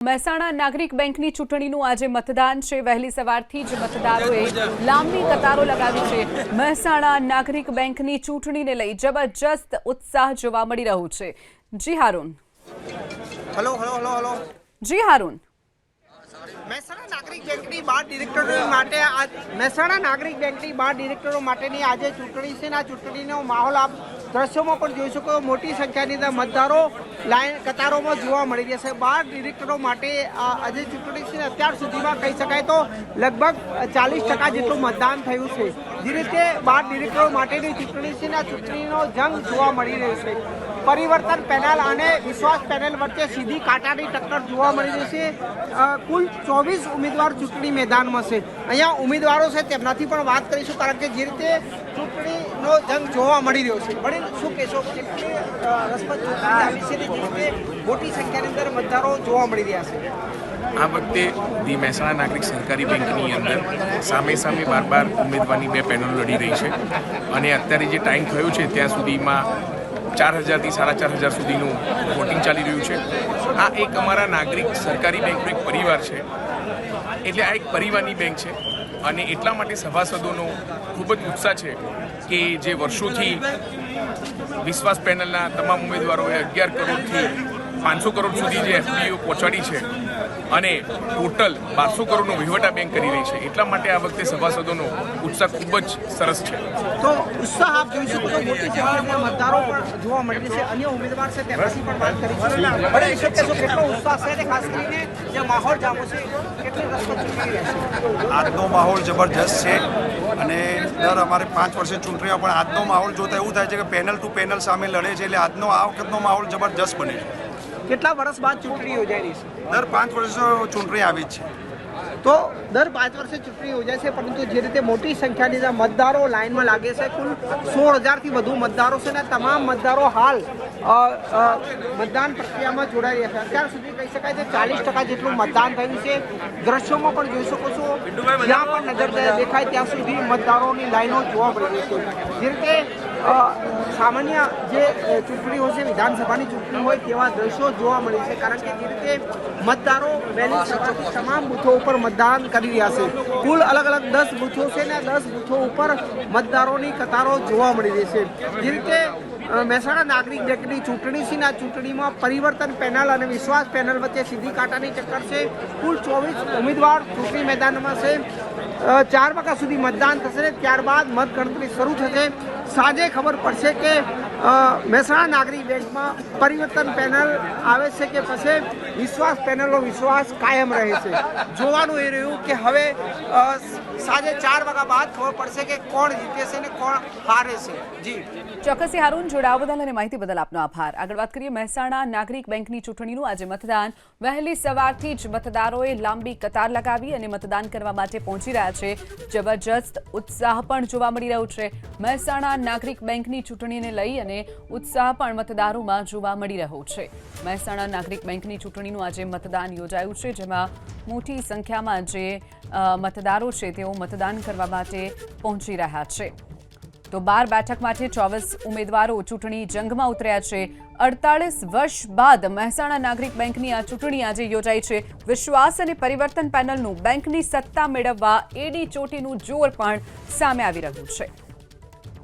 મહેસાણા નાગરિક બેંકની ચૂંટણીનું આજે મતદાન છે। વહેલી સવારથી જ મતદારોએ લાંબી કતારો લગાવી છે। મહેસાણા નાગરિક બેંકની ચૂંટણીને લઈ જબરજસ્ત ઉત્સાહ જોવા મળી રહ્યો છે। જી હારૂન। હેલો। જી હારૂન। મહેસાણા નાગરિક બેંકની 12 ડિરેક્ટરો માટેની આજે ચૂંટણી છે। આ ચૂંટણીનો માહોલ આપ દ્રશ્યોમાં પણ જોઈ શકો। મોટી સંખ્યાની અંદર મતદારો લાઈન કતારોમાં જોવા મળી રહ્યા છે। 12 ડિરેક્ટરો માટે આજે ચૂંટણી છે। અત્યાર સુધીમાં કહી શકાય તો લગભગ 40% જેટલું મતદાન થયું છે। જે રીતે 12 ડિરેક્ટરો માટેની ચૂંટણી છે, આ ચૂંટણીનો જંગ જોવા મળી રહ્યો છે। પરિવર્તન પેનલ અને વિશ્વાસ પેનલ વચ્ચે સીધી કાંટાની ટક્કર જોવા મળી રહી છે। કુલ 24 ઉમેદવાર ચૂંટણી મેદાનમાં છે। અહીંયા ઉમેદવારો છે તેમનાથી પણ વાત કરીશું, કારણ કે જે રીતે ચૂંટણીનો જંગ જોવા મળી રહ્યો છે। વડીલ, શું કહેશો? કેટલી રસપ્રદ ચૂંટણી આવી છે, જે રીતે મોટી સંખ્યાની અંદર મતદારો જોવા મળી રહ્યા છે? આ વખતે ધી મહેસાણા નાગરિક સહકારી બેંકની અંદર સામે 12 ઉમેદવારની 2 પેનલો લડી રહી છે અને અત્યારે જે ટાઈમ થયો છે ત્યાં સુધીમાં 4000 થી 4500 સુધીનું વોટિંગ ચાલી રહ્યું છે। આ એક અમારા નાગરિક સરકારી બેંકનો એક પરિવાર છે, એટલે આ એક પરિવારની બેંક છે અને એટલા માટે સભાસદોનો ખૂબ જ ઉત્સાહ છે કે જે વર્ષોથી વિશ્વાસ પેનલના તમામ ઉમેદવારોએ 11 કરોડથી 500 કરોડ સુધી જે એફડીઓ પહોંચાડી છે અને ટોટલ 1200 કરોડનો વહીવટ આ બેંક કરી રહી છે। એટલા માટે આ વખતે સભાસદોનો ઉત્સાહ ખૂબ જ સરસ છે। તો ઉત્સાહ આપ જોઈ શકો છો, મોટી સંખ્યામાં મતદારો પણ જોવા મળી છે। અન્ય ઉમેદવાર છે તેનાથી પણ વાત કરીશું। બડે શું કહેશો, કેટલો ઉત્સાહ છે અને ખાસ કરીને જે માહોલ જામો છે, કેટલી રસપ્રદ ચૂંટણી રહેશે? આજનો માહોલ જબરજસ્ત છે અને દર અમારે 5 વર્ષે ચૂંટણીમાં પણ આજનો માહોલ જોતા એવું થાય છે કે પેનલ ટુ પેનલ સામે લડે છે, એટલે આજનો આ વખતનો માહોલ જબરજસ્ત બને છે। કેટલા વર્ષ બાદ ચૂંટણી યોજાઈ રહી છે? દર 5 વર્ષે ચૂંટણી આવી જ છે। તો દર 5 વર્ષે ચૂંટણી યોજાય છે, પરંતુ જે રીતે મોટી સંખ્યાની અંદર મતદારો લાઇનમાં લાગે છે, કુલ 16000થી વધુ મતદારો છે અને તમામ મતદારો હાલ મતદાન પ્રક્રિયામાં જોડાઈ રહ્યા છે। અત્યાર સુધી કહી શકાય છે 40% જેટલું મતદાન થયું છે। દ્રશ્યોમાં પણ જોઈ શકો છો, જ્યાં પણ નજર દેખાય ત્યાં સુધી મતદારોની લાઈનો જોવા મળી રહી છે। જે રીતે સામાન્ય જે ચૂંટણી હોય છે, વિધાનસભાની ચૂંટણી હોય તેવા દ્રશ્યો જોવા મળે છે, કારણ કે જે રીતે મતદારો વહેલી સવારથી તમામ બૂથો ઉપર મતદાન કરી રહ્યા છે। કુલ અલગ 10 બૂથો છે ને 10 બૂથો ઉપર મતદારોની કતારો જોવા મળી રહી છે। જે રીતે મહેસાણા નાગરિક બેંકની ચૂંટણી છે, આ ચૂંટણીમાં પરિવર્તન પેનલ અને વિશ્વાસ પેનલ વચ્ચે સીધી કાંટાની ટક્કર છે। કુલ 24 ઉમેદવાર ચૂંટણી મેદાનમાં છે। 4 વાગ્યા સુધી મતદાન થશે, ત્યારબાદ મતગણતરી શરૂ થશે। સાંજે ખબર પડશે કે મહેસાણા નાગરિક બેંકમાં પરિવર્તન પેનલ આવે છે કે પછી વિશ્વાસ પેનલનો વિશ્વાસ કાયમ રહે છે। જોવાનું એ રહ્યું કે હવે સાંજે 4 વાગ્યા બાદ ખબર પડશે કે કોણ જીતે છે અને કોણ હારે છે। જી ચોક્કસ હારૂન, જોડાવા બદલ અને માહિતી બદલ આપનો આભાર। આગળ વાત કરીએ મહેસાણા નાગરિક બેંકની ચૂંટણીનું આજે મતદાન। વહેલી સવારથી જ મતદારોએ લાંબી કતાર લગાવી અને મતદાન કરવા માટે પહોંચી રહ્યા છે। જબરજસ્ત ઉત્સાહ પણ જોવા મળી રહ્યો છે। મહેસાણા નાગરિક બેંકની ચૂંટણીને લઈ અને ઉત્સાહ પણ મતદારોમાં જોવા મળી રહ્યો છે। મહેસાણા નાગરિક બેંકની ચૂંટણીનું આજે મતદાન યોજાયું છે, જેમાં મોટી સંખ્યામાં જે મતદારો છે તેઓ મતદાન કરવા માટે પહોંચી રહ્યા છે। તો 12 બેઠક માટે 24 ઉમેદવારો ચૂંટણી જંગમાં ઉતર્યા છે। 48 વર્ષ બાદ મહેસાણા નાગરિક બેંકની આ ચૂંટણી આજે યોજાઈ છે। વિશ્વાસ અને પરિવર્તન પેનલનું બેંકની સત્તા મેળવવા એડી ચોટીનું જોર પણ સામે આવી રહ્યું છે।